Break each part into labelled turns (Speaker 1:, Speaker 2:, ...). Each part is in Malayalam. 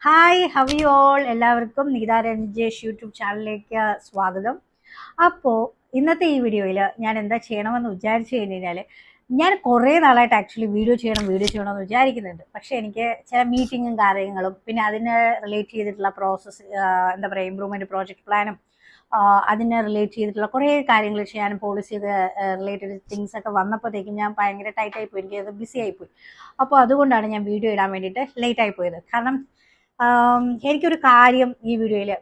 Speaker 1: ഹായ് ഹവ് യു ഓൾ എല്ലാവർക്കും നീത രഞ്ജേഷ് യൂട്യൂബ് ചാനലിലേക്ക് സ്വാഗതം. അപ്പോൾ ഇന്നത്തെ ഈ വീഡിയോയിൽ ഞാൻ എന്താ ചെയ്യണമെന്ന് വിചാരിച്ചു കഴിഞ്ഞാൽ ഞാൻ കുറേ നാളായിട്ട് ആക്ച്വലി വീഡിയോ ചെയ്യണമെന്ന് വിചാരിക്കുന്നുണ്ട്. പക്ഷേ എനിക്ക് ചില മീറ്റിങ്ങും കാര്യങ്ങളും പിന്നെ അതിന് റിലേറ്റ് ചെയ്തിട്ടുള്ള പ്രോസസ്സ് എന്താ പറയുക ഇമ്പ്രൂവ്മെൻറ്റ് പ്രോജക്റ്റ് പ്ലാനും അതിനെ റിലേറ്റ് ചെയ്തിട്ടുള്ള കുറേ കാര്യങ്ങൾ ചെയ്യാനും പോളിസി റിലേറ്റഡ് തിങ്സ് ഒക്കെ വന്നപ്പോഴത്തേക്കും ഞാൻ ഭയങ്കര ടൈറ്റായി പോയി, എനിക്കത് ബിസി ആയിപ്പോയി. അപ്പോൾ അതുകൊണ്ടാണ് ഞാൻ വീഡിയോ ഇടാൻ വേണ്ടിയിട്ട് ലേറ്റ് ആയി പോയത്. കാരണം എനിക്കൊരു കാര്യം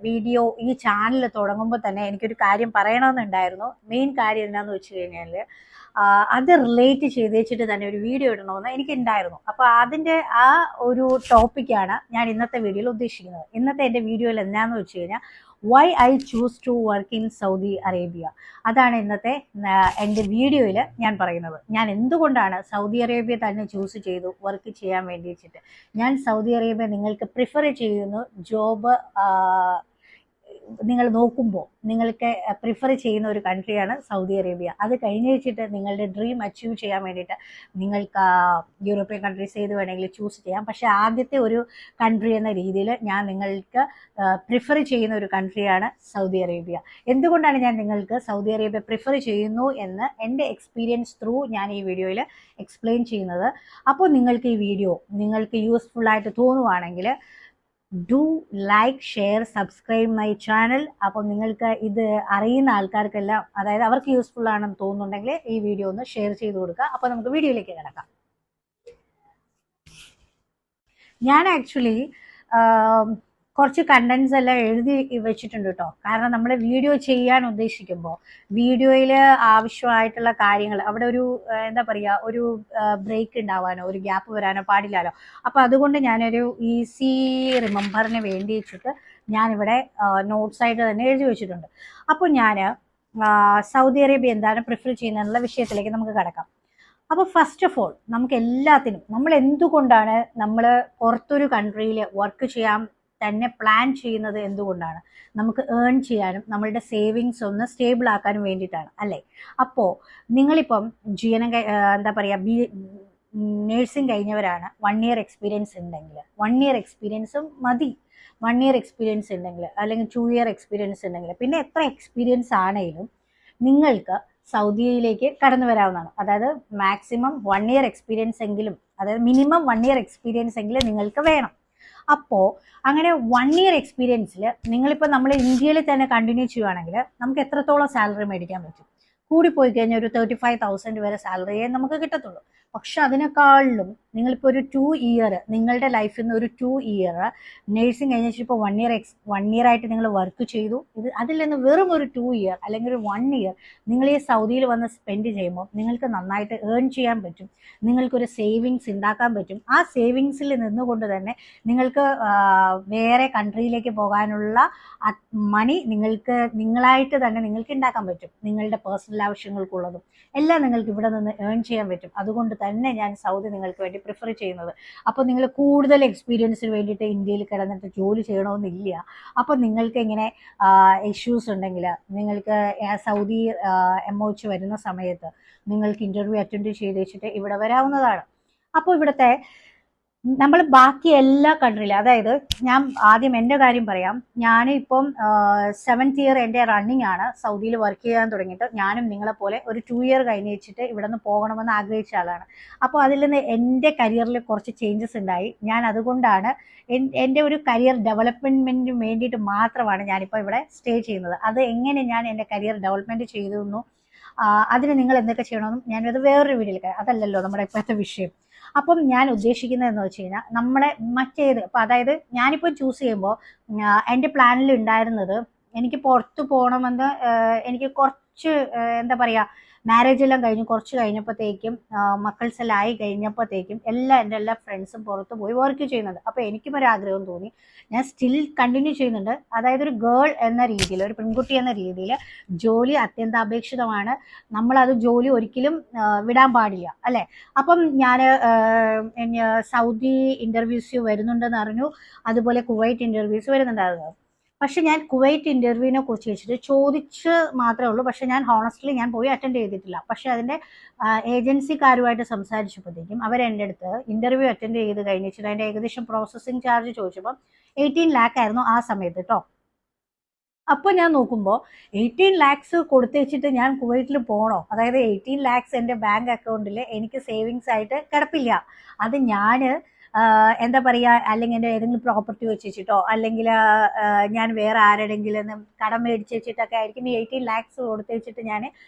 Speaker 1: വീഡിയോ ഈ ചാനൽ തുടങ്ങുമ്പോൾ തന്നെ എനിക്കൊരു കാര്യം പറയണമെന്നുണ്ടായിരുന്നു. മെയിൻ കാര്യം എന്താണെന്ന് വെച്ച് കഴിഞ്ഞാൽ അത് റിലേറ്റ് ചെയ്ത് വെച്ചിട്ട് തന്നെ ഒരു വീഡിയോ ഇടണമെന്ന് എനിക്കുണ്ടായിരുന്നു. അപ്പോൾ അതിൻ്റെ ആ ഒരു ടോപ്പിക്കാണ് ഞാൻ ഇന്നത്തെ വീഡിയോയിൽ ഉദ്ദേശിക്കുന്നത്. ഇന്നത്തെ എൻ്റെ വീഡിയോയിൽ എന്താണെന്ന് വെച്ച് കഴിഞ്ഞാൽ why I choose to work in Saudi Arabia. അതാണ് ഇന്നത്തെ എൻ്റെ വീഡിയോയിൽ ഞാൻ പറയുന്നത്. ഞാൻ എന്തുകൊണ്ടാണ് സൗദി അറേബ്യ തന്നെ ചൂസ് ചെയ്തു വർക്ക് ചെയ്യാൻ വേണ്ടിയിട്ട്. ഞാൻ സൗദി അറേബ്യ നിങ്ങൾക്ക് പ്രിഫർ ചെയ്യുന്നു. ജോബ് നിങ്ങൾ നോക്കുമ്പോൾ നിങ്ങൾക്ക് പ്രിഫർ ചെയ്യുന്ന ഒരു കൺട്രിയാണ് സൗദി അറേബ്യ. അത് കഴിഞ്ഞ് വെച്ചിട്ട് നിങ്ങളുടെ ഡ്രീം അച്ചീവ് ചെയ്യാൻ വേണ്ടിയിട്ട് നിങ്ങൾക്ക് യൂറോപ്യൻ കൺട്രീസ് ഏത് വേണമെങ്കിലും ചൂസ് ചെയ്യാം. പക്ഷേ ആദ്യത്തെ ഒരു കൺട്രി എന്ന രീതിയിൽ ഞാൻ നിങ്ങൾക്ക് പ്രിഫർ ചെയ്യുന്ന ഒരു കൺട്രിയാണ് സൗദി അറേബ്യ. എന്തുകൊണ്ടാണ് ഞാൻ നിങ്ങൾക്ക് സൗദി അറേബ്യ പ്രിഫർ ചെയ്യുന്നു എന്ന് എൻ്റെ എക്സ്പീരിയൻസ് ത്രൂ ഞാൻ ഈ വീഡിയോയിൽ എക്സ്പ്ലെയിൻ ചെയ്യുന്നത്. അപ്പോൾ നിങ്ങൾക്ക് ഈ വീഡിയോ നിങ്ങൾക്ക് യൂസ്ഫുള്ളായിട്ട് തോന്നുവാണെങ്കിൽ do like share subscribe my channel. അപ്പോൾ നിങ്ങൾക്ക് ഇത് അറിയുന്ന ആൾക്കാർക്കെല്ലാം, അതായത് അവർക്ക് യൂസ്ഫുൾ ആണെന്ന് തോന്നുന്നുണ്ടെങ്കിൽ ഈ വീഡിയോ ഒന്ന് ഷെയർ ചെയ്ത് കൊടുക്കുക. അപ്പോൾ നമുക്ക് വീഡിയോയിലേക്ക് കിടക്കാം. ഞാൻ ആക്ച്വലി കുറച്ച് കണ്ടൻസ് എല്ലാം എഴുതി വെച്ചിട്ടുണ്ട് കേട്ടോ. കാരണം നമ്മൾ വീഡിയോ ചെയ്യാൻ ഉദ്ദേശിക്കുമ്പോൾ വീഡിയോയിൽ ആവശ്യമായിട്ടുള്ള കാര്യങ്ങൾ അവിടെ ഒരു എന്താ പറയുക ഒരു ബ്രേക്ക് ഉണ്ടാവാനോ ഒരു ഗ്യാപ്പ് വരാനോ പാടില്ലല്ലോ. അപ്പോൾ അതുകൊണ്ട് ഞാനൊരു ഈസി റിമെമ്പറിന് വേണ്ടി വെച്ചിട്ട് ഞാനിവിടെ നോട്ട്സായിട്ട് തന്നെ എഴുതി വെച്ചിട്ടുണ്ട്. അപ്പോൾ ഞാൻ സൗദി അറേബ്യ എന്താണ് പ്രിഫർ ചെയ്യുന്നതെന്നുള്ള വിഷയത്തിലേക്ക് നമുക്ക് കിടക്കാം. അപ്പോൾ ഫസ്റ്റ് ഓഫ് ഓൾ നമുക്ക് എല്ലാത്തിനും നമ്മൾ എന്തുകൊണ്ടാണ് നമ്മൾ പുറത്തൊരു കൺട്രിയിൽ വർക്ക് ചെയ്യാൻ തന്നെ പ്ലാൻ ചെയ്യുന്നത് എന്തുകൊണ്ടാണ്? നമുക്ക് ഏൺ ചെയ്യാനും നമ്മളുടെ സേവിങ്സ് ഒന്ന് സ്റ്റേബിൾ ആക്കാനും വേണ്ടിയിട്ടാണ് അല്ലേ? അപ്പോൾ നിങ്ങളിപ്പം എന്താ പറയുക നേഴ്സിംഗ് കഴിഞ്ഞവരാണ്, 1 ഇയർ എക്സ്പീരിയൻസ് ഉണ്ടെങ്കിൽ 1 ഇയർ എക്സ്പീരിയൻസും മതി. 1 ഇയർ എക്സ്പീരിയൻസ് ഉണ്ടെങ്കിൽ അല്ലെങ്കിൽ 2 ഇയർ എക്സ്പീരിയൻസ് ഉണ്ടെങ്കിൽ പിന്നെ എത്ര എക്സ്പീരിയൻസ് ആണെങ്കിലും നിങ്ങൾക്ക് സൗദിയിലേക്ക് കടന്നു വരാവുന്നതാണ്. അതായത് മാക്സിമം 1 ഇയർ എക്സ്പീരിയൻസ് എങ്കിലും, അതായത് മിനിമം 1 ഇയർ എക്സ്പീരിയൻസ് എങ്കിലും നിങ്ങൾക്ക് വേണം. അപ്പോൾ അങ്ങനെ 1 ഇയർ എക്സ്പീരിയൻസിൽ നിങ്ങളിപ്പോൾ നമ്മൾ ഇന്ത്യയിൽ തന്നെ കണ്ടിന്യൂ ചെയ്യുവാണെങ്കിൽ നമുക്ക് എത്രത്തോളം സാലറി മേടിക്കാൻ പറ്റും? കൂടിപ്പോയി കഴിഞ്ഞാൽ ഒരു 35,000 വരെ സാലറിയേ നമുക്ക് കിട്ടത്തുള്ളൂ. പക്ഷെ അതിനേക്കാളിലും നിങ്ങളിപ്പോൾ ഒരു 2 ഇയർ നിങ്ങളുടെ ലൈഫിൽ നിന്ന് ഒരു 2 ഇയർ നേഴ്സിംഗ് കഴിഞ്ഞിട്ട് ഇപ്പോൾ 1 ഇയർ ആയിട്ട് നിങ്ങൾ വർക്ക് ചെയ്തു. അതിൽ നിന്ന് വെറും ഒരു 2 ഇയർ അല്ലെങ്കിൽ ഒരു 1 ഇയർ നിങ്ങൾ ഈ സൗദിയിൽ വന്ന് സ്പെൻഡ് ചെയ്യുമ്പോൾ നിങ്ങൾക്ക് നന്നായിട്ട് ഏൺ ചെയ്യാൻ പറ്റും. നിങ്ങൾക്കൊരു സേവിങ്സ് ഉണ്ടാക്കാൻ പറ്റും. ആ സേവിങ്സിൽ നിന്നുകൊണ്ട് തന്നെ നിങ്ങൾക്ക് വേറെ കൺട്രിയിലേക്ക് പോകാനുള്ള മണി നിങ്ങളായിട്ട് തന്നെ നിങ്ങൾക്ക് ഉണ്ടാക്കാൻ പറ്റും. നിങ്ങളുടെ പേഴ്സണൽ ആവശ്യങ്ങൾക്കുള്ളതും എല്ലാം നിങ്ങൾക്ക് ഇവിടെ നിന്ന് ഏൺ ചെയ്യാൻ പറ്റും. അതുകൊണ്ട് തന്നെ ഞാൻ സൗദി നിങ്ങൾക്ക് വേണ്ടി പ്രിഫർ ചെയ്യുന്നത്. അപ്പോൾ നിങ്ങൾ കൂടുതൽ എക്സ്പീരിയൻസിന് വേണ്ടിയിട്ട് ഇന്ത്യയിൽ കിടന്നിട്ട് ജോലി ചെയ്യണമെന്നില്ല. അപ്പോൾ നിങ്ങൾക്ക് ഇങ്ങനെ ഇഷ്യൂസ് ഉണ്ടെങ്കിൽ നിങ്ങൾക്ക് സൗദി MOH വരുന്ന സമയത്ത് നിങ്ങൾക്ക് ഇൻ്റർവ്യൂ അറ്റൻഡ് ചെയ്ത് വെച്ചിട്ട് ഇവിടെ വരാവുന്നതാണ്. അപ്പോൾ ഇവിടുത്തെ നമ്മൾ ബാക്കി എല്ലാ കൺട്രിയിലും, അതായത് ഞാൻ ആദ്യം എൻ്റെ കാര്യം പറയാം. ഞാനിപ്പം 7th ഇയർ എൻ്റെ റണ്ണിങ് ആണ് സൗദിയിൽ വർക്ക് ചെയ്യാൻ തുടങ്ങിയിട്ട്. ഞാനും നിങ്ങളെപ്പോലെ ഒരു 2 ഇയർ കഴിഞ്ഞ് വെച്ചിട്ട് ഇവിടെ നിന്ന് പോകണമെന്ന് ആഗ്രഹിച്ച ആളാണ്. അപ്പോൾ അതിൽ നിന്ന് എൻ്റെ കരിയറിൽ കുറച്ച് ചേഞ്ചസ് ഉണ്ടായി. ഞാൻ അതുകൊണ്ടാണ് എൻ്റെ ഒരു കരിയർ ഡെവലപ്മെൻറ്റിന് വേണ്ടിയിട്ട് മാത്രമാണ് ഞാനിപ്പോൾ ഇവിടെ സ്റ്റേ ചെയ്യുന്നത്. അത് എങ്ങനെ ഞാൻ എൻ്റെ കരിയർ ഡെവലപ്മെൻറ്റ് ചെയ്തു അതിന് നിങ്ങൾ എന്തൊക്കെ ചെയ്യണമെന്നും ഞാനത് വേറൊരു വീഡിയോയിൽ, അതല്ലല്ലോ നമ്മുടെ ഇപ്പോഴത്തെ വിഷയം. അപ്പം ഞാൻ ഉദ്ദേശിക്കുന്നതെന്ന് വെച്ച് കഴിഞ്ഞാൽ നമ്മളെ മറ്റേത് ഇപ്പം, അതായത് ഞാനിപ്പോൾ ചൂസ് ചെയ്യുമ്പോൾ എൻ്റെ പ്ലാനിൽ ഉണ്ടായിരുന്നത് എനിക്ക് പുറത്ത് പോകണമെന്ന്. എനിക്ക് കുറച്ച് എന്താ പറയുക മാരേജ് എല്ലാം കഴിഞ്ഞ് കുറച്ച് കഴിഞ്ഞപ്പോഴത്തേക്കും മക്കൾസ് എല്ലാം ആയി കഴിഞ്ഞപ്പോഴത്തേക്കും എൻ്റെ എല്ലാ ഫ്രണ്ട്സും പുറത്ത് പോയി വർക്ക് ചെയ്യുന്നുണ്ട്. അപ്പോൾ എനിക്കും ഒരു ആഗ്രഹം തോന്നി. ഞാൻ സ്റ്റിൽ കണ്ടിന്യൂ ചെയ്യുന്നുണ്ട്. അതായത് ഒരു ഗേൾ എന്ന രീതിയിൽ, ഒരു പെൺകുട്ടി എന്ന രീതിയിൽ ജോലി അത്യന്താപേക്ഷിതമാണ്. നമ്മളത് ജോലി ഒരിക്കലും വിടാൻ പാടില്ല അല്ലേ? അപ്പം ഞാൻ സൗദി ഇൻ്റർവ്യൂസ് വരുന്നുണ്ടെന്ന് അറിഞ്ഞു. അതുപോലെ കുവൈറ്റ് ഇൻ്റർവ്യൂസ് വരുന്നുണ്ടായിരുന്നു. പക്ഷെ ഞാൻ കുവൈറ്റ് ഇന്റർവ്യൂവിനെ കുറിച്ച് വെച്ചിട്ട് ചോദിച്ച് മാത്രമേ ഉള്ളൂ. പക്ഷെ ഞാൻ ഹോണസ്റ്റ്ലി ഞാൻ പോയി അറ്റൻഡ് ചെയ്തിട്ടില്ല. പക്ഷെ അതിന്റെ ഏജൻസിക്കാരുമായിട്ട് സംസാരിച്ചപ്പോഴത്തേക്കും അവർ എൻ്റെ അടുത്ത് ഇന്റർവ്യൂ അറ്റൻഡ് ചെയ്ത് കഴിഞ്ഞിട്ട് അതിന്റെ ഏകദേശം പ്രോസസ്സിംഗ് ചാർജ് ചോദിച്ചപ്പോൾ 18 lakh ആയിരുന്നു ആ സമയത്ത് കേട്ടോ. അപ്പോൾ ഞാൻ നോക്കുമ്പോൾ 18 lakhs കൊടുത്തേച്ചിട്ട് ഞാൻ കുവൈറ്റിൽ പോകണോ? അതായത് 18 lakhs എൻ്റെ ബാങ്ക് അക്കൗണ്ടിൽ എനിക്ക് സേവിങ്സ് ആയിട്ട് കിടപ്പില്ല. അത് ഞാൻ എന്താ പറയുക, അല്ലെങ്കിൽ എൻ്റെ ഏതെങ്കിലും പ്രോപ്പർട്ടി വെച്ചിട്ടോ അല്ലെങ്കിൽ ഞാൻ വേറെ ആരുടെങ്കിലും കടം മേടിച്ച് വെച്ചിട്ടൊക്കെ ആയിരിക്കും ഈ 18 lakhs കൊടുത്ത് വെച്ചിട്ട് ഞാൻ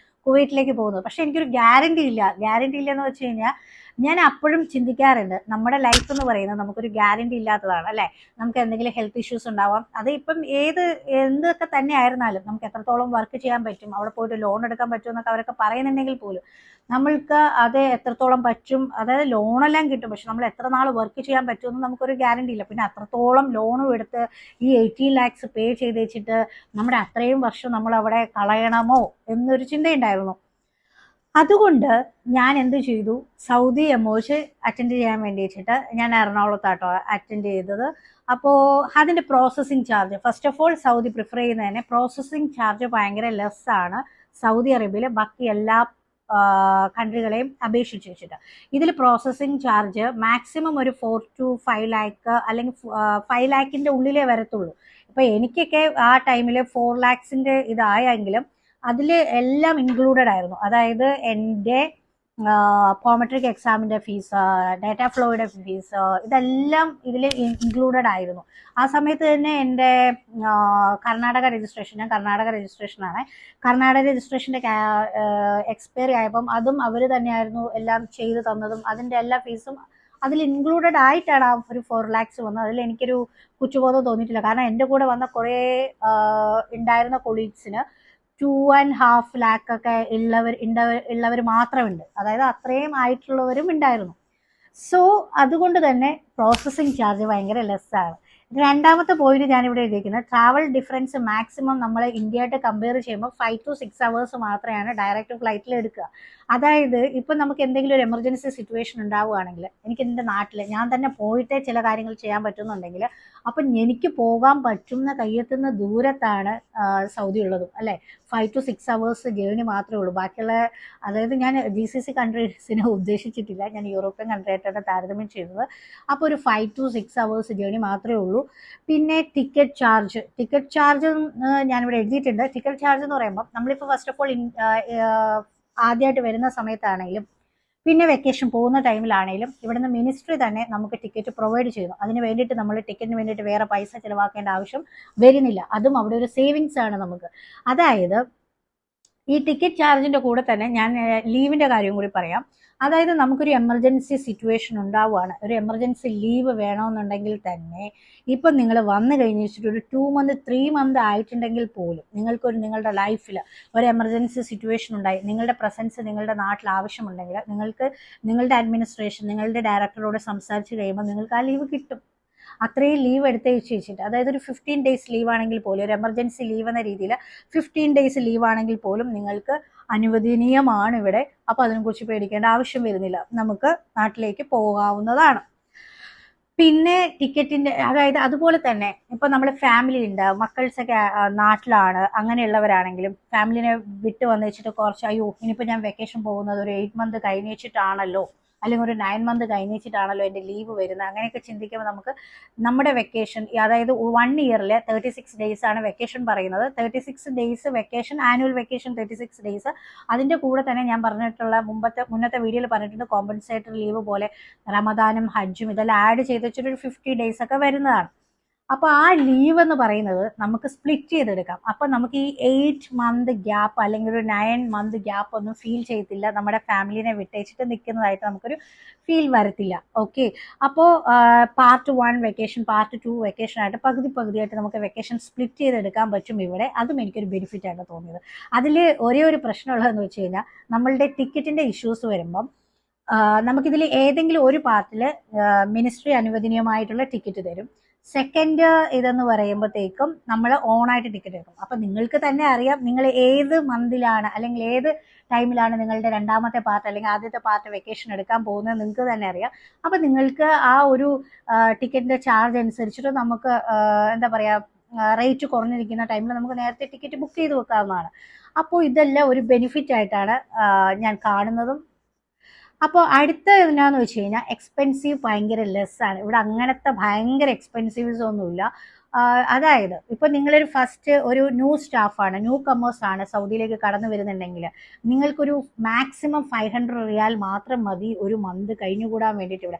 Speaker 1: കുവൈറ്റിലേക്ക് പോകുന്നത്. പക്ഷെ എനിക്കൊരു ഗ്യാരണ്ടി ഇല്ല. ഗ്യാരണ്ടി ഇല്ലെന്ന് വെച്ച് കഴിഞ്ഞാൽ ഞാൻ അപ്പോഴും ചിന്തിക്കാറുണ്ട്, നമ്മുടെ ലൈഫ് എന്ന് പറയുന്നത് നമുക്കൊരു ഗ്യാരണ്ടി ഇല്ലാത്തതാണ് അല്ലേ. നമുക്ക് എന്തെങ്കിലും ഹെൽത്ത് ഇഷ്യൂസ് ഉണ്ടാവാം. അത് ഇപ്പം എന്തൊക്കെ തന്നെ ആയിരുന്നാലും നമുക്ക് എത്രത്തോളം വർക്ക് ചെയ്യാൻ പറ്റും, അവിടെ പോയിട്ട് ലോൺ എടുക്കാൻ പറ്റും എന്നൊക്കെ അവരൊക്കെ പറയുന്നുണ്ടെങ്കിൽ പോലും നമ്മൾക്ക് അത് എത്രത്തോളം പറ്റും, അതായത് ലോണെല്ലാം കിട്ടും, പക്ഷെ നമ്മൾ എത്ര നാൾ വർക്ക് ചെയ്യാൻ പറ്റുമെന്ന് നമുക്കൊരു ഗ്യാരണ്ടി ഇല്ല. പിന്നെ അത്രത്തോളം ലോണും എടുത്ത് ഈ 18 lakhs പേ ചെയ്ത് വെച്ചിട്ട് നമ്മുടെ അത്രയും വർഷം നമ്മൾ അവിടെ കളയണമോ എന്നൊരു ചിന്തയുണ്ടായിരുന്നു. അതുകൊണ്ട് ഞാൻ എന്ത് ചെയ്തു, സൗദി എമോജ് അറ്റൻഡ് ചെയ്യാൻ വേണ്ടിയിട്ട് ഞാൻ എറണാകുളത്താട്ടോ അറ്റൻഡ് ചെയ്തത്. അപ്പോൾ അതിൻ്റെ processing charge, first of all Saudi prefer ചെയ്യുന്നതിന് പ്രോസസ്സിങ് ചാർജ് ഭയങ്കര ലെസ് ആണ് സൗദി അറേബ്യയിൽ ബാക്കി എല്ലാ കൺട്രികളെയും അപേക്ഷിച്ച് വെച്ചിട്ട്. ഇതിൽ പ്രോസസ്സിങ് ചാർജ് മാക്സിമം ഒരു 4 to 5 lakh അല്ലെങ്കിൽ 5 lakhന്റെ ഉള്ളിലേ വരത്തുള്ളൂ. ഇപ്പം എനിക്കൊക്കെ ആ ടൈമിൽ 4 lakhsന്റെ ഇതായെങ്കിലും അതിൽ എല്ലാം ഇൻക്ലൂഡഡ് ആയിരുന്നു. അതായത് എൻ്റെ പോമെട്രിക് എക്സാമിൻ്റെ ഫീസ്, ഡാറ്റ ഫ്ലോയുടെ ഫീസ്, ഇതെല്ലാം ഇതിൽ ഇൻക്ലൂഡഡ് ആയിരുന്നു. ആ സമയത്ത് തന്നെ എൻ്റെ കർണാടക രജിസ്ട്രേഷൻ, ഞാൻ കർണാടക രജിസ്ട്രേഷനാണ്, കർണാടക രജിസ്ട്രേഷൻ്റെ എക്സ്പയറി ആയപ്പം അതും അവർ തന്നെയായിരുന്നു എല്ലാം ചെയ്തു തന്നതും. അതിൻ്റെ എല്ലാ ഫീസും അതിൽ ഇൻക്ലൂഡഡ് ആയിട്ടാണ് ആ ഒരു 4 lakhs വന്നത്. അതിൽ എനിക്കൊരു കുറ്റബോധം തോന്നിയിട്ടില്ല. കാരണം എൻ്റെ കൂടെ വന്ന കുറേ ഉണ്ടായിരുന്ന കൊളീഗ്സിന് 2.5 lakh ഒക്കെ ഉള്ളവർ മാത്രമുണ്ട്. അതായത് അത്രയും ആയിട്ടുള്ളവരും ഉണ്ടായിരുന്നു. സോ അതുകൊണ്ട് തന്നെ പ്രോസസ്സിങ് ചാർജ് ഭയങ്കര ലെസ്സാണ്. രണ്ടാമത്തെ പോയിന്റ് ഞാനിവിടെ എഴുതിയിരിക്കുന്നത്, ട്രാവൽ ഡിഫറൻസ് മാക്സിമം നമ്മൾ ഇന്ത്യയായിട്ട് കമ്പയർ ചെയ്യുമ്പോൾ 5 to 6 hours മാത്രമാണ് ഡയറക്റ്റ് ഫ്ലൈറ്റിൽ എടുക്കുക. അതായത് ഇപ്പം നമുക്ക് എന്തെങ്കിലും ഒരു എമർജൻസി സിറ്റുവേഷൻ ഉണ്ടാവുകയാണെങ്കിൽ, എനിക്ക് എൻ്റെ നാട്ടിൽ ഞാൻ തന്നെ പോയിട്ടേ ചില കാര്യങ്ങൾ ചെയ്യാൻ പറ്റുന്നുണ്ടെങ്കിൽ, അപ്പം എനിക്ക് പോകാൻ പറ്റുന്ന കയ്യെത്തുന്ന ദൂരത്താണ് സൗദി ഉള്ളതും അല്ലേ. 5 to 6 hours ജേർണി മാത്രമേ ഉള്ളൂ. ബാക്കിയുള്ള, അതായത് ഞാൻ GCC കൺട്രീസിനെ ഉദ്ദേശിച്ചിട്ടില്ല, ഞാൻ യൂറോപ്യൻ കൺട്രി ആയിട്ടാണ് താരതമ്യം ചെയ്തത്. അപ്പോൾ ഒരു 5 to 6 hours ജേർണി മാത്രമേ ഉള്ളൂ. പിന്നെ ടിക്കറ്റ് ചാർജ് ഞാനിവിടെ എഴുതിയിട്ടുണ്ട്. ടിക്കറ്റ് ചാർജ് എന്ന് പറയുമ്പോൾ നമ്മളിപ്പോൾ ഫസ്റ്റ് ഓഫ് ഓൾ ആദ്യമായിട്ട് വരുന്ന സമയത്താണെങ്കിലും പിന്നെ വെക്കേഷൻ പോകുന്ന ടൈമിലാണെങ്കിലും ഇവിടുന്ന് മിനിസ്ട്രി തന്നെ നമുക്ക് ടിക്കറ്റ് പ്രൊവൈഡ് ചെയ്യുന്നു. അതിന് വേണ്ടിയിട്ട് നമ്മൾ ടിക്കറ്റിന് വേണ്ടിയിട്ട് വേറെ പൈസ ചിലവാക്കേണ്ട ആവശ്യം വരുന്നില്ല. അതും അവിടെ ഒരു സേവിങ്സ് ആണ് നമുക്ക്. അതായത് ഈ ടിക്കറ്റ് ചാർജിൻ്റെ കൂടെ തന്നെ ഞാൻ ലീവിൻ്റെ കാര്യം കൂടി പറയാം. അതായത് നമുക്കൊരു എമർജൻസി സിറ്റുവേഷൻ ഉണ്ടാവുകയാണ്, ഒരു എമർജൻസി ലീവ് വേണമെന്നുണ്ടെങ്കിൽ തന്നെ ഇപ്പം നിങ്ങൾ വന്നു കഴിഞ്ഞിട്ട് ഒരു 2 month 3 month ആയിട്ടുണ്ടെങ്കിൽ പോലും നിങ്ങളുടെ ലൈഫിൽ ഒരു എമർജൻസി സിറ്റുവേഷൻ ഉണ്ടായി, നിങ്ങളുടെ പ്രസൻസ് നിങ്ങളുടെ നാട്ടിൽ ആവശ്യമുണ്ടെങ്കിൽ നിങ്ങൾക്ക് നിങ്ങളുടെ അഡ്മിനിസ്ട്രേഷൻ, നിങ്ങളുടെ ഡയറക്ടറോട് സംസാരിച്ച് കഴിയുമ്പോൾ നിങ്ങൾക്ക് ആ ലീവ് കിട്ടും. അത്രയും ലീവ് എടുത്തേച്ച് വെച്ചിട്ട്, അതായത് ഒരു 15 days ലീവ് ആണെങ്കിൽ പോലും, ഒരു എമർജൻസി ലീവ് എന്ന രീതിയിൽ 15 days ലീവ് ആണെങ്കിൽ പോലും നിങ്ങൾക്ക് അനുവദനീയമാണ് ഇവിടെ. അപ്പോൾ അതിനെക്കുറിച്ച് പേടിക്കേണ്ട ആവശ്യം വരുന്നില്ല, നമുക്ക് നാട്ടിലേക്ക് പോകാവുന്നതാണ്. പിന്നെ ടിക്കറ്റിൻ്റെ, അതായത് അതുപോലെ തന്നെ ഇപ്പം നമ്മൾ ഫാമിലി ഉണ്ട്, മക്കൾസൊക്കെ നാട്ടിലാണ്, അങ്ങനെയുള്ളവരാണെങ്കിലും ഫാമിലിനെ വിട്ട് വന്നു വെച്ചിട്ട് കുറച്ച് അയ്യോ ഇനിയിപ്പോൾ ഞാൻ വെക്കേഷൻ പോകുന്നത് ഒരു 8 month കഴിഞ്ഞ് വെച്ചിട്ടാണല്ലോ, അല്ലെങ്കിൽ ഒരു 9 month കഴിഞ്ഞ് വെച്ചിട്ടാണല്ലോ എൻ്റെ ലീവ് വരുന്നത്, അങ്ങനെയൊക്കെ ചിന്തിക്കുമ്പോൾ നമുക്ക് നമ്മുടെ വെക്കേഷൻ, അതായത് 1 yearൽ 36 days ആണ് വെക്കേഷൻ പറയുന്നത്. 36 days vacation, annual vacation 36 days. അതിൻ്റെ കൂടെ തന്നെ ഞാൻ പറഞ്ഞിട്ടുള്ള മുന്നത്തെ വീഡിയോയിൽ പറഞ്ഞിട്ടുണ്ട്, കോമ്പൻസേറ്ററി ലീവ് പോലെ റമദാനും ഹജ്ജും ഇതെല്ലാം ആഡ് ചെയ്ത് വെച്ചിട്ടൊരു 50 days ഒക്കെ വരുന്നതാണ്. അപ്പോൾ ആ ലീവ് എന്ന് പറയുന്നത് നമുക്ക് സ്പ്ലിറ്റ് ചെയ്തെടുക്കാം. അപ്പോൾ നമുക്ക് ഈ 8 month ഗ്യാപ്പ് അല്ലെങ്കിൽ ഒരു 9 month ഗ്യാപ്പ് ഒന്നും ഫീൽ ചെയ്യത്തില്ല, നമ്മുടെ ഫാമിലിനെ വിട്ടേച്ചിട്ട് നിൽക്കുന്നതായിട്ട് നമുക്കൊരു ഫീൽ വരത്തില്ല. ഓക്കെ, അപ്പോൾ പാർട്ട് 1 വെക്കേഷൻ, പാർട്ട് 2 വെക്കേഷൻ ആയിട്ട് പകുതിയായിട്ട് നമുക്ക് വെക്കേഷൻ സ്പ്ലിറ്റ് ചെയ്തെടുക്കാൻ പറ്റും ഇവിടെ. അതും എനിക്കൊരു ബെനിഫിറ്റ് ആയിട്ട് തോന്നിയത്. അതിൽ ഒരേ ഒരു പ്രശ്നമുള്ളതെന്ന് വെച്ച് കഴിഞ്ഞാൽ നമ്മളുടെ ടിക്കറ്റിൻ്റെ ഇഷ്യൂസ് വരുമ്പം നമുക്കിതിൽ ഏതെങ്കിലും ഒരു പാർട്ടിൽ മിനിസ്ട്രി അനുവദനീയമായിട്ടുള്ള ടിക്കറ്റ് തരും. സെക്കൻഡ് ഇതെന്ന് പറയുമ്പോഴത്തേക്കും നമ്മൾ ഓണായിട്ട് ടിക്കറ്റ് എടുക്കും. അപ്പം നിങ്ങൾക്ക് തന്നെ അറിയാം നിങ്ങൾ ഏത് മന്തിലാണ് അല്ലെങ്കിൽ ഏത് ടൈമിലാണ് നിങ്ങളുടെ രണ്ടാമത്തെ പാർട്ട് അല്ലെങ്കിൽ ആദ്യത്തെ പാർട്ട് വെക്കേഷൻ എടുക്കാൻ പോകുന്നത് നിങ്ങൾക്ക് തന്നെ അറിയാം. അപ്പം നിങ്ങൾക്ക് ആ ഒരു ടിക്കറ്റിൻ്റെ ചാർജ് അനുസരിച്ചിട്ട് നമുക്ക് എന്താ പറയുക റേറ്റ് കുറഞ്ഞിരിക്കുന്ന ടൈമിൽ നമുക്ക് നേരത്തെ ടിക്കറ്റ് ബുക്ക് ചെയ്ത് വെക്കാവുന്നതാണ്. അപ്പോൾ ഇതെല്ലാം ഒരു ബെനിഫിറ്റ് ആയിട്ടാണ് ഞാൻ കാണുന്നതും. അപ്പോൾ അടുത്ത എന്നാന്ന് വെച്ച് കഴിഞ്ഞാൽ എക്സ്പെൻസീവ് ഭയങ്കര ലെസ്സാണ് ഇവിടെ. അങ്ങനത്തെ ഭയങ്കര എക്സ്പെൻസീവ്സ് ഒന്നുമില്ല. അതായത് ഇപ്പം നിങ്ങളൊരു ഫസ്റ്റ് ഒരു ന്യൂ സ്റ്റാഫാണ്, ന്യൂ കമേഴ്സ് ആണ് സൗദിയിലേക്ക് കടന്നു വരുന്നുണ്ടെങ്കിൽ നിങ്ങൾക്കൊരു മാക്സിമം 500 റിയാൽ മാത്രം മതി ഒരു മന്ത് കഴിഞ്ഞുകൂടാൻ വേണ്ടിയിട്ട്. ഇവിടെ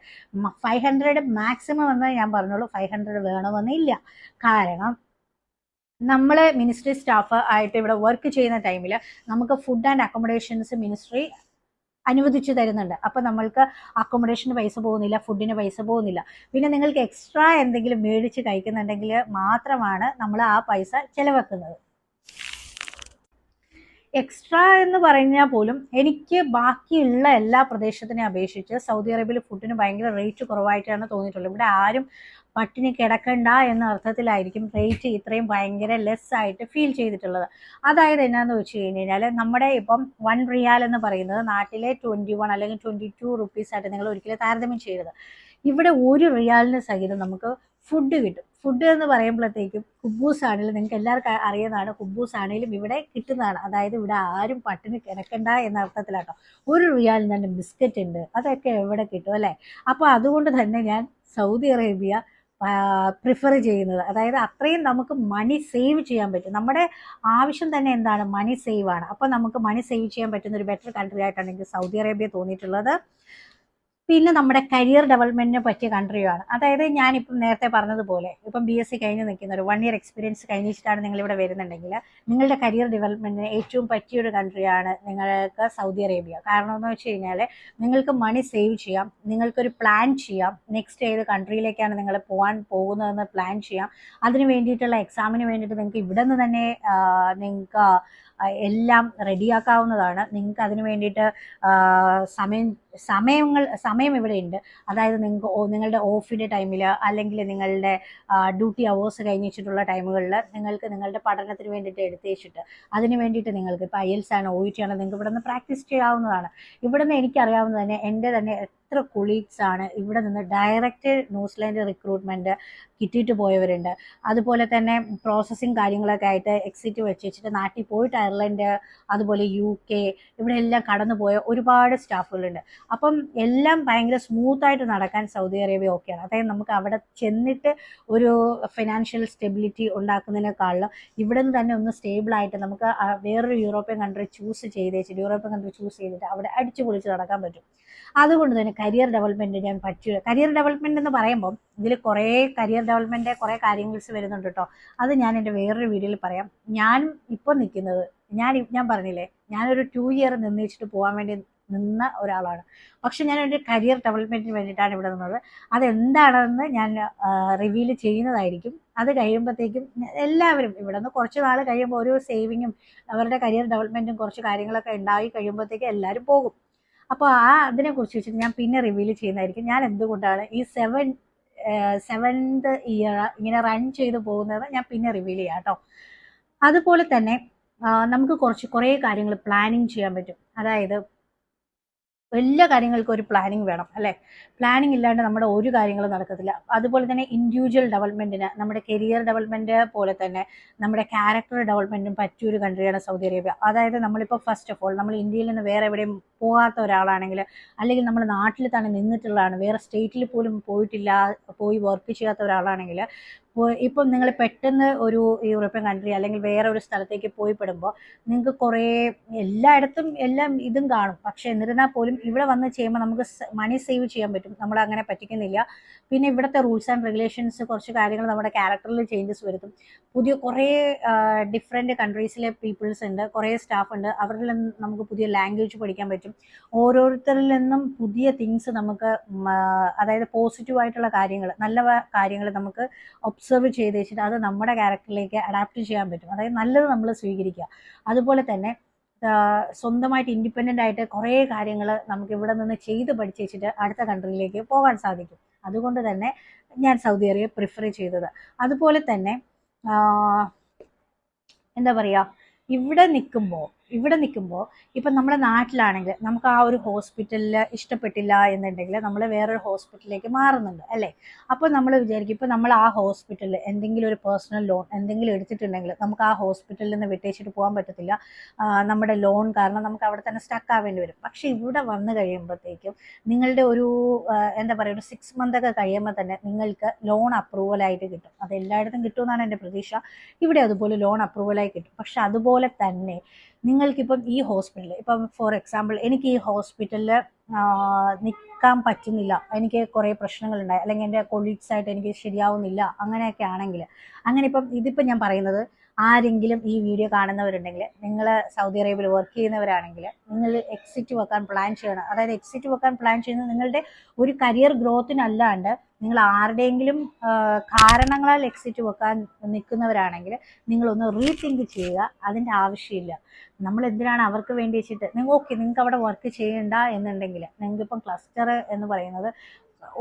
Speaker 1: 500 മാക്സിമം എന്ന് ഞാൻ പറഞ്ഞോളൂ, 500 വേണമെന്നില്ല. കാരണം നമ്മൾ മിനിസ്ട്രി സ്റ്റാഫ് ആയിട്ട് ഇവിടെ വർക്ക് ചെയ്യുന്ന ടൈമിൽ നമുക്ക് ഫുഡ് ആൻഡ് അക്കോമഡേഷൻസ് മിനിസ്ട്രി അനുവദിച്ചു തരുന്നുണ്ട്. അപ്പം നമ്മൾക്ക് അക്കോമഡേഷന് പൈസ പോകുന്നില്ല, ഫുഡിന് പൈസ പോകുന്നില്ല. പിന്നെ നിങ്ങൾക്ക് എക്സ്ട്രാ എന്തെങ്കിലും മേടിച്ച് കഴിക്കുന്നുണ്ടെങ്കിൽ മാത്രമാണ് നമ്മൾ ആ പൈസ ചിലവാക്കുന്നത്. എക്സ്ട്രാ എന്ന് പറഞ്ഞാൽ പോലും എനിക്ക് ബാക്കിയുള്ള എല്ലാ പ്രദേശത്തിനെ അപേക്ഷിച്ച് സൗദി അറേബ്യയിൽ ഫുഡിന് ഭയങ്കര റേറ്റ് കുറവായിട്ടാണ് തോന്നിയിട്ടുള്ളത്. ഇവിടെ ആരും പട്ടിണി കിടക്കണ്ട എന്ന അർത്ഥത്തിലായിരിക്കും റേറ്റ് ഇത്രയും ഭയങ്കര ലെസ് ആയിട്ട് ഫീൽ ചെയ്തിട്ടുള്ളത്. അതായത് എന്നാന്ന് വെച്ച് കഴിഞ്ഞാൽ നമ്മുടെ ഇപ്പം 1 റിയാൽ എന്ന് പറയുന്നത് നാട്ടിലെ 21 അല്ലെങ്കിൽ 22 റുപ്പീസ് ആയിട്ട് നിങ്ങൾ ഒരിക്കലും താരതമ്യം ചെയ്യരുത്. ഇവിടെ 1 റിയാലിന് സഹിതം നമുക്ക് ഫുഡ് കിട്ടും. ഫുഡ് എന്ന് പറയുമ്പോഴത്തേക്കും കുബൂസ് ആണെങ്കിലും നിങ്ങൾക്ക് എല്ലാവർക്കും അറിയുന്നതാണ്, കുബൂസ് ആണെങ്കിലും ഇവിടെ കിട്ടുന്നതാണ്. അതായത് ഇവിടെ ആരും പട്ടിണി കിടക്കണ്ട എന്ന അർത്ഥത്തിലാട്ടോ. 1 റിയാലിന് തന്നെ ബിസ്ക്കറ്റ് ഉണ്ട്, അതൊക്കെ എവിടെ കിട്ടും അല്ലേ? അപ്പോൾ അതുകൊണ്ട് തന്നെ ഞാൻ സൗദി അറേബ്യ പ്രിഫർ ചെയ്യുന്നത്. അതായത് അത്രയും നമുക്ക് മണി സേവ് ചെയ്യാൻ പറ്റും. നമ്മുടെ ആവശ്യം തന്നെ എന്താണ്? മണി സേവ് ആണ്. അപ്പോൾ നമുക്ക് മണി സേവ് ചെയ്യാൻ പറ്റുന്ന ഒരു ബെറ്റർ കൺട്രി ആയിട്ടാണ് എനിക്ക് സൗദി അറേബ്യ തോന്നിയിട്ടുള്ളത്. പിന്നെ നമ്മുടെ കരിയർ ഡെവലപ്മെന്റിന് പറ്റിയ കൺട്രിയാണ്. അതായത് ഞാനിപ്പം നേരത്തെ പറഞ്ഞതുപോലെ ഇപ്പം BSc കഴിഞ്ഞ് നിൽക്കുന്ന ഒരു 1 ഇയർ എക്സ്പീരിയൻസ് കഴിഞ്ഞിട്ടാണ് നിങ്ങളിവിടെ വരുന്നുണ്ടെങ്കിൽ നിങ്ങളുടെ കരിയർ ഡെവലപ്മെന്റിന് ഏറ്റവും പറ്റിയൊരു കൺട്രിയാണ് നിങ്ങൾക്ക് സൗദി അറേബ്യ. കാരണം എന്ന് വെച്ച് കഴിഞ്ഞാൽ നിങ്ങൾക്ക് മണി സേവ് ചെയ്യാം, നിങ്ങൾക്കൊരു പ്ലാൻ ചെയ്യാം, നെക്സ്റ്റ് ഏത് കൺട്രിയിലേക്കാണ് നിങ്ങൾ പോകാൻ പോകുന്നതെന്ന് പ്ലാൻ ചെയ്യാം. അതിന് വേണ്ടിയിട്ടുള്ള എക്സാമിന് വേണ്ടിയിട്ട് നിങ്ങൾക്ക് ഇവിടെ നിന്ന് തന്നെ നിങ്ങൾക്ക് എല്ലാം റെഡിയാക്കാവുന്നതാണ്. നിങ്ങൾക്ക് അതിന് വേണ്ടിയിട്ട് സമയം ഇവിടെ ഉണ്ട്. അതായത് നിങ്ങൾക്ക് നിങ്ങളുടെ ഓഫിൻ്റെ ടൈമിൽ അല്ലെങ്കിൽ നിങ്ങളുടെ ഡ്യൂട്ടി അവേഴ്സ് കഴിഞ്ഞിട്ടുള്ള ടൈമുകളിൽ നിങ്ങൾക്ക് നിങ്ങളുടെ പഠനത്തിന് വേണ്ടിയിട്ട് എടുത്ത് വെച്ചിട്ട് അതിന് വേണ്ടിയിട്ട് നിങ്ങൾക്ക് ഇപ്പോൾ IELTS ആണ് OET ആണ് നിങ്ങൾക്ക് ഇവിടെ നിന്ന് പ്രാക്ടീസ് ചെയ്യാവുന്നതാണ്. ഇവിടെ നിന്ന് എനിക്കറിയാവുന്നത് തന്നെ എൻ്റെ തന്നെ എത്ര കൊളീഗ്സ് ആണ് ഇവിടെ നിന്ന് ഡയറക്റ്റ് ന്യൂസിലാൻഡ് റിക്രൂട്ട്മെൻറ്റ് കിട്ടിയിട്ട് പോയവരുണ്ട്. അതുപോലെ തന്നെ പ്രോസസ്സിങ് കാര്യങ്ങളൊക്കെ ആയിട്ട് എക്സിറ്റ് വെച്ചിട്ട് നാട്ടിൽ പോയിട്ട് അയർലൻഡ് അതുപോലെ UK ഇവിടെ എല്ലാം കടന്നു പോയ ഒരുപാട് സ്റ്റാഫുകളുണ്ട്. അപ്പം എല്ലാം ഭയങ്കര സ്മൂത്തായിട്ട് നടക്കാൻ സൗദി അറേബ്യ ഓക്കെയാണ്. അതായത് നമുക്ക് അവിടെ ചെന്നിട്ട് ഒരു ഫിനാൻഷ്യൽ സ്റ്റെബിലിറ്റി ഉണ്ടാക്കുന്നതിനേക്കാളും ഇവിടെ നിന്ന് തന്നെ ഒന്ന് സ്റ്റേബിളായിട്ട് നമുക്ക് വേറൊരു യൂറോപ്യൻ കൺട്രി ചൂസ് ചെയ്തിട്ട് അവിടെ അടിച്ചു പൊളിച്ച് നടക്കാൻ പറ്റും. അതുകൊണ്ട് തന്നെ കരിയർ ഡെവലപ്മെൻറ്റ് ഞാൻ കരിയർ ഡെവലപ്മെൻറ്റ് എന്ന് പറയുമ്പം ഇതിൽ കുറേ കരിയർ ഡെവലപ്മെൻറ്റ് കുറേ കാര്യങ്ങൾസ് വരുന്നുണ്ട് കേട്ടോ. അത് ഞാൻ എൻ്റെ വേറൊരു വീഡിയോയിൽ പറയാം. ഞാൻ ഇപ്പോൾ നിൽക്കുന്നത് ഞാൻ പറഞ്ഞില്ലേ, ഞാനൊരു 2 ഇയർ നിന്നിച്ചിട്ട് പോകാൻ വേണ്ടി നിന്ന ഒരാളാണ്. പക്ഷെ ഞാൻ എൻ്റെ കരിയർ ഡെവലപ്മെൻറ്റിന് വേണ്ടിയിട്ടാണ് ഇവിടെ നിന്നത്. അതെന്താണെന്ന് ഞാൻ റിവീൽ ചെയ്യുന്നതായിരിക്കും. അത് കഴിയുമ്പോഴത്തേക്കും എല്ലാവരും ഇവിടെ നിന്ന് കുറച്ച് നാൾ കഴിയുമ്പോൾ ഒരു സേവിങ്ങും അവരുടെ കരിയർ ഡെവലപ്മെൻറ്റും കുറച്ച് കാര്യങ്ങളൊക്കെ ഉണ്ടായി കഴിയുമ്പോഴത്തേക്കും എല്ലാവരും പോകും. അപ്പോൾ അതിനെക്കുറിച്ച് വെച്ചിട്ട് ഞാൻ പിന്നെ റിവീൽ ചെയ്യുന്നതായിരിക്കും. ഞാൻ എന്തുകൊണ്ടാണ് ഈ 7th ഇയർ ഇങ്ങനെ റൺ ചെയ്ത് പോകുന്നത് ഞാൻ പിന്നെ റിവീൽ ചെയ്യാം കേട്ടോ. അതുപോലെ തന്നെ നമുക്ക് കുറേ കാര്യങ്ങൾ പ്ലാനിങ് ചെയ്യാൻ പറ്റും. അതായത് എല്ലാ കാര്യങ്ങൾക്കും ഒരു പ്ലാനിങ് വേണം അല്ലേ? പ്ലാനിങ് ഇല്ലാണ്ട് നമ്മുടെ ഒരു കാര്യങ്ങളും നടക്കത്തില്ല. അതുപോലെ തന്നെ ഇൻഡിവിജ്വൽ ഡെവലപ്മെൻറ്റിന് നമ്മുടെ കരിയർ ഡെവലപ്മെൻറ്റ് പോലെ തന്നെ നമ്മുടെ ക്യാരക്ടർ ഡെവലപ്മെൻറ്റും പറ്റിയൊരു കൺട്രിയാണ് സൗദി അറേബ്യ. അതായത് നമ്മളിപ്പോൾ ഫസ്റ്റ് ഓഫ് ഓൾ നമ്മൾ ഇന്ത്യയിൽ നിന്ന് വേറെ എവിടെയും പോകാത്ത ഒരാളാണെങ്കിൽ അല്ലെങ്കിൽ നമ്മൾ നാട്ടിൽ തന്നെ നിന്നിട്ടുള്ളതാണ്, വേറെ സ്റ്റേറ്റിൽ പോലും പോയി വർക്ക് ചെയ്യാത്ത ഒരാളാണെങ്കിൽ ഇപ്പം നിങ്ങൾ പെട്ടെന്ന് ഒരു യൂറോപ്യൻ കൺട്രി അല്ലെങ്കിൽ വേറെ ഒരു സ്ഥലത്തേക്ക് പോയി പെടുമ്പോൾ നിങ്ങൾക്ക് കുറേ എല്ലായിടത്തും എല്ലാം ഇതും കാണും. പക്ഷേ എന്നിരുന്നാൽ പോലും ഇവിടെ വന്ന് ചെയ്യുമ്പോൾ നമുക്ക് മണി സേവ് ചെയ്യാൻ പറ്റും. നമ്മളങ്ങനെ പറ്റിക്കുന്നില്ല. പിന്നെ ഇവിടുത്തെ റൂൾസ് ആൻഡ് റെഗുലേഷൻസ് കുറച്ച് കാര്യങ്ങൾ നമ്മുടെ ക്യാരക്ടറിൽ ചേഞ്ചസ് വരുത്തും. പുതിയ കുറേ ഡിഫറെൻറ്റ് കൺട്രീസിലെ പീപ്പിൾസ് ഉണ്ട്, കുറേ സ്റ്റാഫ് ഉണ്ട്. അവരിൽ നിന്ന് നമുക്ക് പുതിയ ലാംഗ്വേജ് പഠിക്കാൻ പറ്റും. ഓരോരുത്തരിൽ നിന്നും പുതിയ തിങ്സ് നമുക്ക് അതായത് പോസിറ്റീവായിട്ടുള്ള കാര്യങ്ങൾ നല്ല കാര്യങ്ങൾ നമുക്ക് ഒബ്സർവ് ചെയ്ത് വെച്ചിട്ട് അത് നമ്മുടെ ക്യാരക്ടറിലേക്ക് അഡാപ്റ്റ് ചെയ്യാൻ പറ്റും. അതായത് നല്ലത് നമ്മൾ സ്വീകരിക്കുക. അതുപോലെ തന്നെ സ്വന്തമായിട്ട് ഇൻഡിപെൻഡൻ്റ് ആയിട്ട് കുറേ കാര്യങ്ങൾ നമുക്ക് ഇവിടെ നിന്ന് ചെയ്ത് പഠിച്ച് വെച്ചിട്ട് അടുത്ത കൺട്രിയിലേക്ക് പോകാൻ സാധിക്കും. അതുകൊണ്ട് തന്നെ ഞാൻ സൗദി അറേബ്യ പ്രിഫർ ചെയ്തത്. അതുപോലെ തന്നെ എന്താ പറയുക, ഇവിടെ നിൽക്കുമ്പോൾ ഇവിടെ നിൽക്കുമ്പോൾ ഇപ്പം നമ്മുടെ നാട്ടിലാണെങ്കിൽ നമുക്ക് ആ ഒരു ഹോസ്പിറ്റലിൽ ഇഷ്ടപ്പെട്ടില്ല എന്നുണ്ടെങ്കിൽ നമ്മൾ വേറൊരു ഹോസ്പിറ്റലിലേക്ക് മാറുന്നുണ്ട് അല്ലേ. അപ്പോൾ നമ്മൾ വിചാരിക്കും ഇപ്പം നമ്മൾ ആ ഹോസ്പിറ്റലിൽ എന്തെങ്കിലും ഒരു പേഴ്സണൽ ലോൺ എന്തെങ്കിലും എടുത്തിട്ടുണ്ടെങ്കിൽ നമുക്ക് ആ ഹോസ്പിറ്റലിൽ നിന്ന് വിട്ടേച്ചിട്ട് പോകാൻ പറ്റത്തില്ല. നമ്മുടെ ലോൺ കാരണം നമുക്ക് അവിടെ തന്നെ സ്റ്റക്ക് ആവേണ്ടി വരും. പക്ഷേ ഇവിടെ വന്നു കഴിയുമ്പോഴത്തേക്കും നിങ്ങളുടെ ഒരു എന്താ പറയുക ഒരു 6 month ഒക്കെ കഴിയുമ്പോൾ തന്നെ നിങ്ങൾക്ക് ലോൺ അപ്രൂവലായിട്ട് കിട്ടും. അത് എല്ലായിടത്തും കിട്ടുമെന്നാണ് എൻ്റെ പ്രതീക്ഷ. ഇവിടെ അതുപോലെ ലോൺ അപ്രൂവലായി കിട്ടും. പക്ഷെ അതുപോലെ തന്നെ നിങ്ങൾക്കിപ്പം ഈ ഹോസ്പിറ്റലിൽ ഇപ്പം ഫോർ എക്സാമ്പിൾ എനിക്ക് ഈ ഹോസ്പിറ്റലിൽ നിൽക്കാൻ പറ്റുന്നില്ല, എനിക്ക് കുറേ പ്രശ്നങ്ങളുണ്ടായി, അല്ലെങ്കിൽ എൻ്റെ കൊളീഗ്സായിട്ട് എനിക്ക് ശരിയാവുന്നില്ല, അങ്ങനെയൊക്കെ ആണെങ്കിൽ അങ്ങനെ ഇതിപ്പം ഞാൻ പറയുന്നത് ആരെങ്കിലും ഈ വീഡിയോ കാണുന്നവരുണ്ടെങ്കിൽ നിങ്ങൾ സൗദി അറേബ്യയിൽ വർക്ക് ചെയ്യുന്നവരാണെങ്കിൽ നിങ്ങൾ എക്സിറ്റ് വെക്കാൻ പ്ലാൻ ചെയ്യണം. അതായത് എക്സിറ്റ് വെക്കാൻ പ്ലാൻ ചെയ്യുന്നത് നിങ്ങളുടെ ഒരു കരിയർ ഗ്രോത്തിനല്ലാണ്ട് നിങ്ങൾ ആരുടെയെങ്കിലും കാരണങ്ങളാൽ എക്സിറ്റ് വെക്കാൻ നിൽക്കുന്നവരാണെങ്കിൽ നിങ്ങളൊന്ന് റീതിങ്ക് ചെയ്യുക. അതിൻ്റെ ആവശ്യമില്ല. നമ്മൾ എന്തിനാണ് അവർക്ക് വേണ്ടി വെച്ചിട്ട് നിങ്ങൾക്ക് അവിടെ വർക്ക് ചെയ്യണ്ട എന്നുണ്ടെങ്കിൽ നിങ്ങൾക്കിപ്പം ക്ലസ്റ്റർ എന്ന് പറയുന്നത്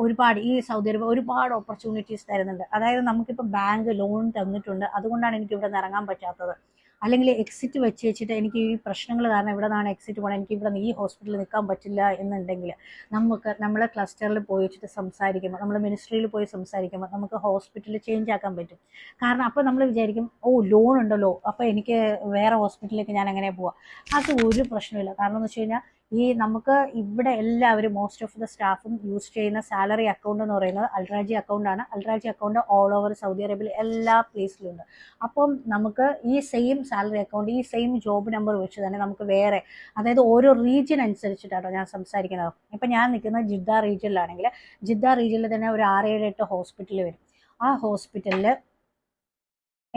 Speaker 1: ഒരുപാട് ഈ സൗദി അറേബ്യ ഒരുപാട് ഓപ്പർച്യൂണിറ്റീസ് തരുന്നുണ്ട്. അതായത് നമുക്കിപ്പോൾ ബാങ്ക് ലോൺ തന്നിട്ടുണ്ട്, അതുകൊണ്ടാണ് എനിക്ക് ഇവിടെ നിന്ന് ഇറങ്ങാൻ പറ്റാത്തത്. അല്ലെങ്കിൽ എക്സിറ്റ് വെച്ചിട്ട് എനിക്ക് ഈ പ്രശ്നങ്ങൾ കാരണം ഇവിടെ നിന്നാണ് എക്സിറ്റ് പോകണം, എനിക്ക് ഇവിടെ ഈ ഹോസ്പിറ്റലിൽ നിൽക്കാൻ പറ്റില്ല എന്നുണ്ടെങ്കിൽ നമ്മൾ ക്ലസ്റ്ററിൽ പോയി വെച്ചിട്ട് സംസാരിക്കുമ്പോൾ, നമ്മൾ മിനിസ്ട്രിയിൽ പോയി സംസാരിക്കുമ്പോൾ നമുക്ക് ഹോസ്പിറ്റലിൽ ചേഞ്ച് ആക്കാൻ പറ്റും. കാരണം അപ്പോൾ നമ്മൾ വിചാരിക്കും ലോൺ ഉണ്ടല്ലോ, അപ്പോൾ എനിക്ക് വേറെ ഹോസ്പിറ്റലിലേക്ക് ഞാൻ എങ്ങനെ പോവാം. അത് ഒരു പ്രശ്നമില്ല. കാരണം എന്ന് വെച്ച് കഴിഞ്ഞാൽ നമുക്ക് ഇവിടെ എല്ലാവരും മോസ്റ്റ് ഓഫ് ദ സ്റ്റാഫും യൂസ് ചെയ്യുന്ന സാലറി അക്കൗണ്ട് എന്ന് പറയുന്നത് അൽറാജി അക്കൗണ്ടാണ്. അൽറാജി അക്കൗണ്ട് ഓൾ ഓവർ സൗദി അറേബ്യയിൽ എല്ലാ പ്ലേസിലും ഉണ്ട്. അപ്പം നമുക്ക് ഈ സെയിം സാലറി അക്കൗണ്ട് ഈ സെയിം ജോബ് നമ്പർ വെച്ച് തന്നെ നമുക്ക് വേറെ, അതായത് ഓരോ റീജിയൻ അനുസരിച്ചിട്ടാണ് ഞാൻ സംസാരിക്കുന്നത്. ഇപ്പം ഞാൻ നിൽക്കുന്നത് ജിദ്ദ റീജിയനിലാണെങ്കിൽ ജിദ്ദ റീജിയനിൽ തന്നെ ഒരു 6-7-8 ഹോസ്പിറ്റൽ വരും. ആ ഹോസ്പിറ്റലിൽ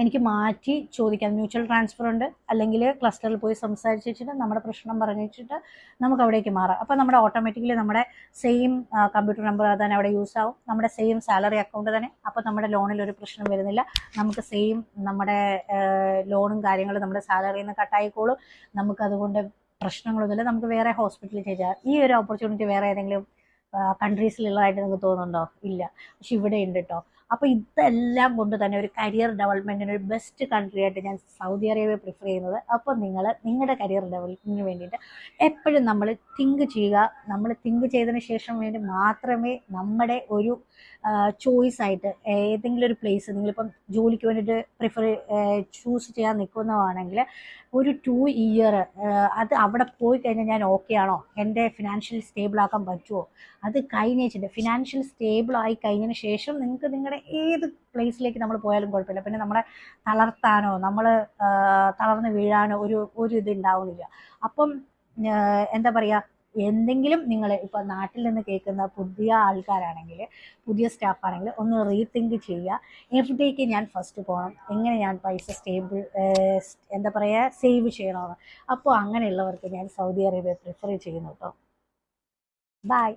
Speaker 1: എനിക്ക് മാറ്റി ചോദിക്കാം. മ്യൂച്വൽ ട്രാൻസ്ഫർ ഉണ്ട്, അല്ലെങ്കിൽ ക്ലസ്റ്ററിൽ പോയി സംസാരിച്ച് വെച്ചിട്ട് നമ്മുടെ പ്രശ്നം പറഞ്ഞു വെച്ചിട്ട് നമുക്ക് അവിടേക്ക് മാറാം. അപ്പോൾ നമ്മുടെ ഓട്ടോമാറ്റിക്കലി നമ്മുടെ സെയിം കമ്പ്യൂട്ടർ നമ്പർ തന്നെ അവിടെ യൂസ് ആവും, നമ്മുടെ സെയിം സാലറി അക്കൗണ്ട് തന്നെ. അപ്പോൾ നമ്മുടെ ലോണിൽ ഒരു പ്രശ്നം വരുന്നില്ല. നമുക്ക് സെയിം നമ്മുടെ ലോണും കാര്യങ്ങളും നമ്മുടെ സാലറിയിൽ നിന്ന് കട്ടായിക്കോളും. നമുക്കതുകൊണ്ട് പ്രശ്നങ്ങളൊന്നുമില്ല. നമുക്ക് വേറെ ഹോസ്പിറ്റലിൽ ചെയ്യാം. ഈ ഒരു ഓപ്പർച്യൂണിറ്റി വേറെ ഏതെങ്കിലും കൺട്രീസിലുള്ളതായിട്ട് നിങ്ങൾക്ക് തോന്നുന്നുണ്ടോ? ഇല്ല. പക്ഷെ ഇവിടെ ഉണ്ട് കേട്ടോ. അപ്പോൾ ഇതെല്ലാം കൊണ്ട് തന്നെ ഒരു കരിയർ ഡെവലപ്മെൻറ്റിന് ഒരു ബെസ്റ്റ് കൺട്രി ആയിട്ട് ഞാൻ സൗദി അറേബ്യ പ്രിഫർ ചെയ്യുന്നത്. അപ്പോൾ നിങ്ങൾ നിങ്ങളുടെ കരിയർ ഡെവലപ്മെൻറ്റിന് വേണ്ടിയിട്ട് എപ്പോഴും നമ്മൾ തിങ്ക് ചെയ്യുക. നമ്മൾ തിങ്ക് ചെയ്തതിന് ശേഷം വേണ്ടി മാത്രമേ നമ്മുടെ ഒരു ചോയ്സ് ആയിട്ട് ഏതെങ്കിലും ഒരു പ്ലേസ് നിങ്ങളിപ്പം ജോലിക്ക് വേണ്ടിയിട്ട് ചൂസ് ചെയ്യാൻ നിൽക്കുന്നതാണെങ്കിൽ ഒരു 2 year അത് അവിടെ പോയി കഴിഞ്ഞാൽ ഞാൻ ഓക്കെ ആണോ, എൻ്റെ ഫിനാൻഷ്യൽ സ്റ്റേബിൾ ആക്കാൻ പറ്റുമോ, അത് കഴിഞ്ഞ് വെച്ചിട്ട് ഫിനാൻഷ്യൽ സ്റ്റേബിൾ ആയി കഴിഞ്ഞതിന് ശേഷം നിങ്ങൾക്ക് നിങ്ങളുടെ ഏത് പ്ലേസിലേക്ക് നമ്മൾ പോയാലും കുഴപ്പമില്ല. പിന്നെ നമ്മളെ തളർത്താനോ നമ്മൾ തളർന്ന് വീഴാനോ ഒരു ഇത് ഉണ്ടാവുന്നില്ല. അപ്പം എന്താ പറയുക, എന്തെങ്കിലും നിങ്ങൾ ഇപ്പോൾ നാട്ടിൽ നിന്ന് കേൾക്കുന്ന പുതിയ ആൾക്കാരാണെങ്കിൽ, പുതിയ സ്റ്റാഫാണെങ്കിൽ ഒന്ന് റീതിങ്ക് ചെയ്യുക. എവിടേക്ക് ഞാൻ ഫസ്റ്റ് പോകണം, എങ്ങനെ ഞാൻ പൈസ എന്താ പറയുക സേവ് ചെയ്യണമെന്ന്. അപ്പോൾ അങ്ങനെയുള്ളവർക്ക് ഞാൻ സൗദി അറേബ്യ പ്രിഫർ ചെയ്യുന്നു കേട്ടോ. ബൈ.